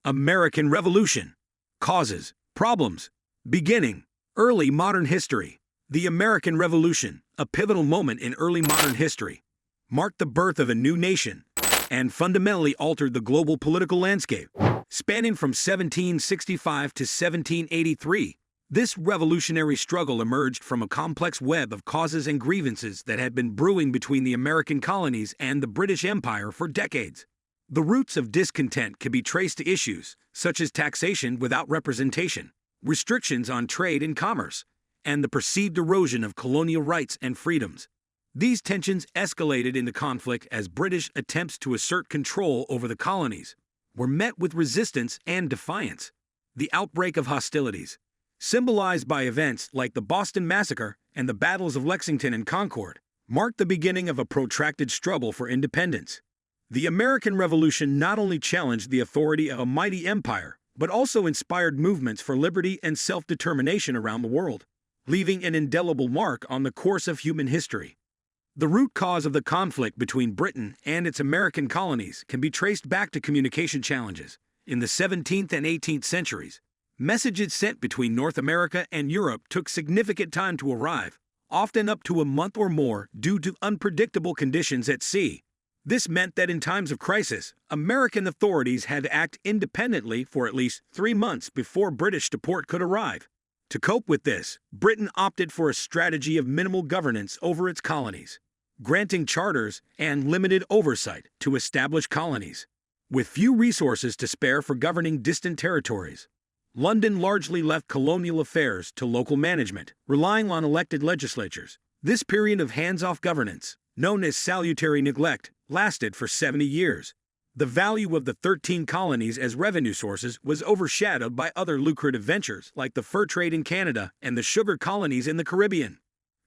American Revolution. Causes, problems, beginning, early modern history. The American Revolution, a pivotal moment in early modern history, marked the birth of a new nation and fundamentally altered the global political landscape. Spanning from 1765 to 1783, this revolutionary struggle emerged from a complex web of causes and grievances that had been brewing between the American colonies and the British Empire for decades. The roots of discontent can be traced to issues such as taxation without representation, restrictions on trade and commerce, and the perceived erosion of colonial rights and freedoms. These tensions escalated into conflict as British attempts to assert control over the colonies were met with resistance and defiance. The outbreak of hostilities, symbolized by events like the Boston Massacre and the battles of Lexington and Concord, marked the beginning of a protracted struggle for independence. The American Revolution not only challenged the authority of a mighty empire, but also inspired movements for liberty and self-determination around the world, leaving an indelible mark on the course of human history. The root cause of the conflict between Britain and its American colonies can be traced back to communication challenges. In the 17th and 18th centuries, messages sent between North America and Europe took significant time to arrive, often up to a month or more due to unpredictable conditions at sea. This meant that in times of crisis, American authorities had to act independently for at least 3 months before British support could arrive. To cope with this, Britain opted for a strategy of minimal governance over its colonies, granting charters and limited oversight to established colonies. With few resources to spare for governing distant territories, London largely left colonial affairs to local management, relying on elected legislatures. This period of hands-off governance, known as salutary neglect, lasted for 70 years. The value of the 13 colonies as revenue sources was overshadowed by other lucrative ventures like the fur trade in Canada and the sugar colonies in the Caribbean.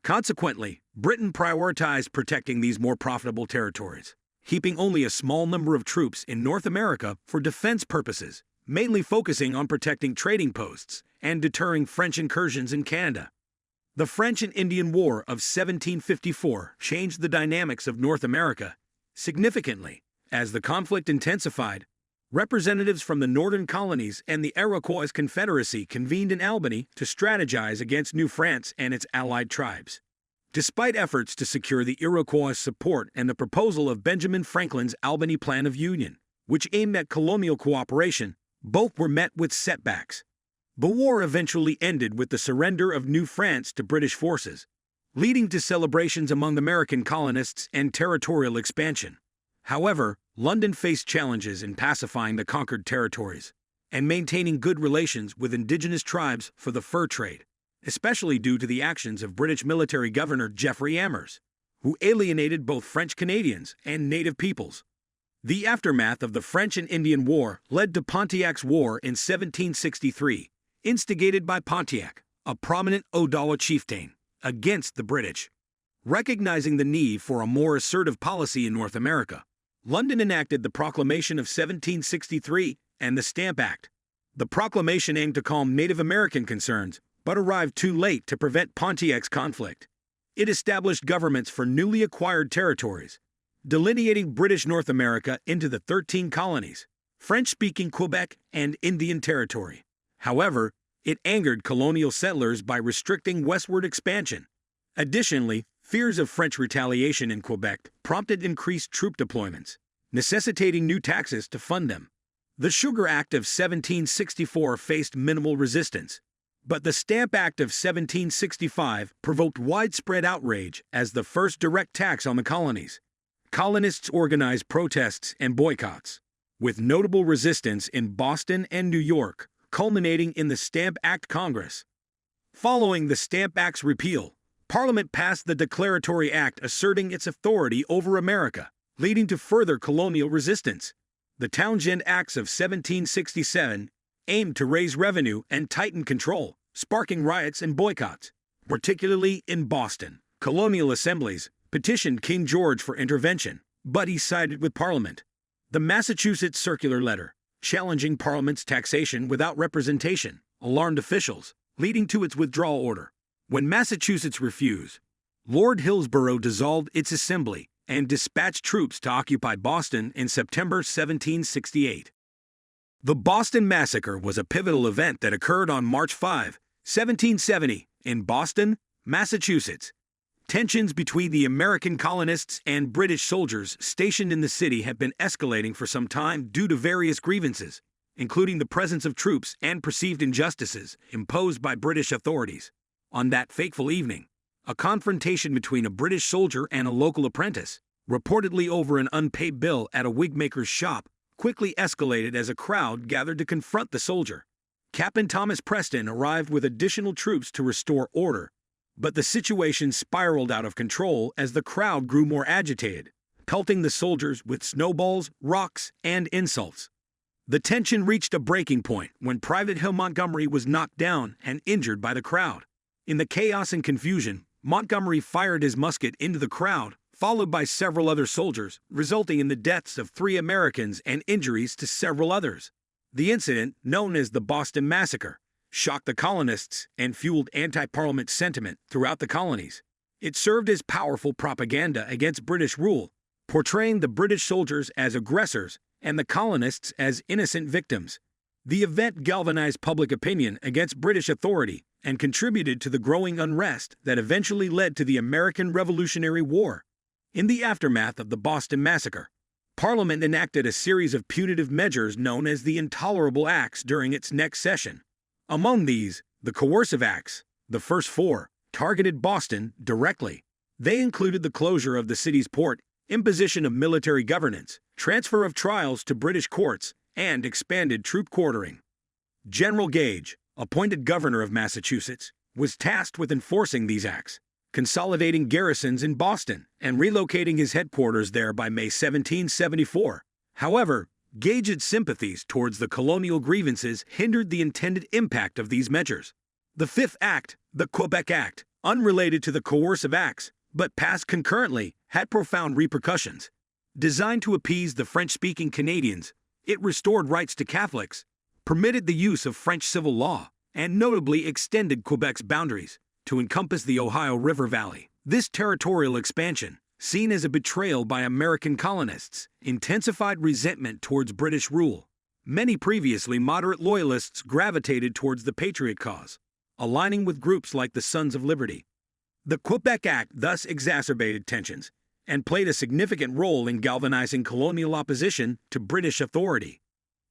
Consequently, Britain prioritized protecting these more profitable territories, keeping only a small number of troops in North America for defense purposes, mainly focusing on protecting trading posts and deterring French incursions in Canada. The French and Indian War of 1754 changed the dynamics of North America significantly. As the conflict intensified, representatives from the northern colonies and the Iroquois Confederacy convened in Albany to strategize against New France and its allied tribes. Despite efforts to secure the Iroquois' support and the proposal of Benjamin Franklin's Albany Plan of Union, which aimed at colonial cooperation, both were met with setbacks. The war eventually ended with the surrender of New France to British forces, leading to celebrations among American colonists and territorial expansion. However, London faced challenges in pacifying the conquered territories and maintaining good relations with indigenous tribes for the fur trade, especially due to the actions of British military governor Geoffrey Amherst, who alienated both French Canadians and native peoples. The aftermath of the French and Indian War led to Pontiacs War in 1763, instigated by Pontiac, a prominent Odawa chieftain, against the British. Recognizing the need for a more assertive policy in North America, London enacted the Proclamation of 1763 and the Stamp Act. The proclamation aimed to calm Native American concerns, but arrived too late to prevent Pontiac's conflict. It established governments for newly acquired territories, delineating British North America into the 13 colonies, French-speaking Quebec and Indian Territory. However, it angered colonial settlers by restricting westward expansion. Additionally, fears of French retaliation in Quebec prompted increased troop deployments, necessitating new taxes to fund them. The Sugar Act of 1764 faced minimal resistance, but the Stamp Act of 1765 provoked widespread outrage as the first direct tax on the colonies. Colonists organized protests and boycotts, with notable resistance in Boston and New York, culminating in the Stamp Act Congress. Following the Stamp Act's repeal, Parliament passed the Declaratory Act asserting its authority over America, leading to further colonial resistance. The Townshend Acts of 1767 aimed to raise revenue and tighten control, sparking riots and boycotts, particularly in Boston. Colonial assemblies petitioned King George for intervention, but he sided with Parliament. The Massachusetts Circular Letter, challenging Parliament's taxation without representation, alarmed officials, leading to its withdrawal order. When Massachusetts refused, Lord Hillsborough dissolved its assembly and dispatched troops to occupy Boston in September 1768. The Boston Massacre was a pivotal event that occurred on March 5, 1770, in Boston, Massachusetts. Tensions between the American colonists and British soldiers stationed in the city had been escalating for some time due to various grievances, including the presence of troops and perceived injustices imposed by British authorities. On that fateful evening, a confrontation between a British soldier and a local apprentice, reportedly over an unpaid bill at a wigmaker's shop, quickly escalated as a crowd gathered to confront the soldier. Captain Thomas Preston arrived with additional troops to restore order, but the situation spiraled out of control as the crowd grew more agitated, pelting the soldiers with snowballs, rocks, and insults. The tension reached a breaking point when Private Hill Montgomery was knocked down and injured by the crowd. In the chaos and confusion, Montgomery fired his musket into the crowd, followed by several other soldiers, resulting in the deaths of 3 Americans and injuries to several others. The incident, known as the Boston Massacre, shocked the colonists and fueled anti-Parliament sentiment throughout the colonies. It served as powerful propaganda against British rule, portraying the British soldiers as aggressors and the colonists as innocent victims. The event galvanized public opinion against British authority and contributed to the growing unrest that eventually led to the American Revolutionary War. In the aftermath of the Boston Massacre, Parliament enacted a series of punitive measures known as the Intolerable Acts during its next session. Among these, the Coercive Acts, the first 4, targeted Boston directly. They included the closure of the city's port, imposition of military governance, transfer of trials to British courts, and expanded troop quartering. General Gage, appointed governor of Massachusetts, was tasked with enforcing these acts, consolidating garrisons in Boston and relocating his headquarters there by May 1774. However, Gage's sympathies towards the colonial grievances hindered the intended impact of these measures. The 5th Act, the Quebec Act, unrelated to the Coercive Acts, but passed concurrently, had profound repercussions. Designed to appease the French-speaking Canadians, it restored rights to Catholics, permitted the use of French civil law, and notably extended Quebec's boundaries to encompass the Ohio River Valley. This territorial expansion, seen as a betrayal by American colonists, intensified resentment towards British rule. Many previously moderate loyalists gravitated towards the Patriot cause, aligning with groups like the Sons of Liberty. The Quebec Act thus exacerbated tensions and played a significant role in galvanizing colonial opposition to British authority.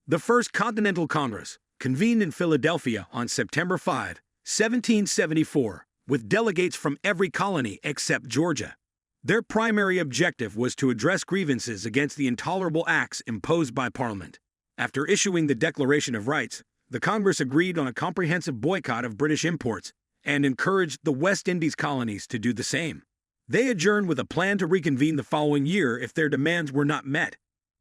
The First Continental Congress, convened in Philadelphia on September 5, 1774, with delegates from every colony except Georgia. Their primary objective was to address grievances against the intolerable acts imposed by Parliament. After issuing the Declaration of Rights, the Congress agreed on a comprehensive boycott of British imports and encouraged the West Indies colonies to do the same. They adjourned with a plan to reconvene the following year if their demands were not met.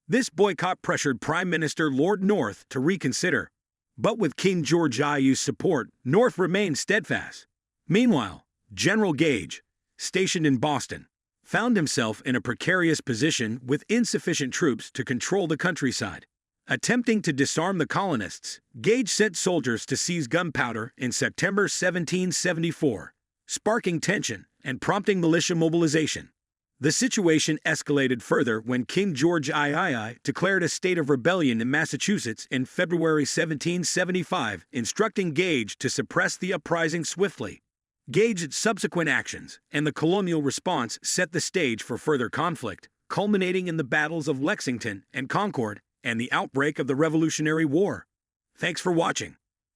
This boycott pressured Prime Minister Lord North to reconsider, but with King George II's support, North remained steadfast. Meanwhile, General Gage, stationed in Boston, found himself in a precarious position with insufficient troops to control the countryside. Attempting to disarm the colonists, Gage sent soldiers to seize gunpowder in September 1774, sparking tension and prompting militia mobilization. The situation escalated further when King George III declared a state of rebellion in Massachusetts in February 1775, instructing Gage to suppress the uprising swiftly. Gage's subsequent actions and the colonial response set the stage for further conflict, culminating in the battles of Lexington and Concord and the outbreak of the Revolutionary War. Thanks for watching.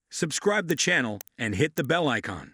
Subscribe the channel and hit the bell icon.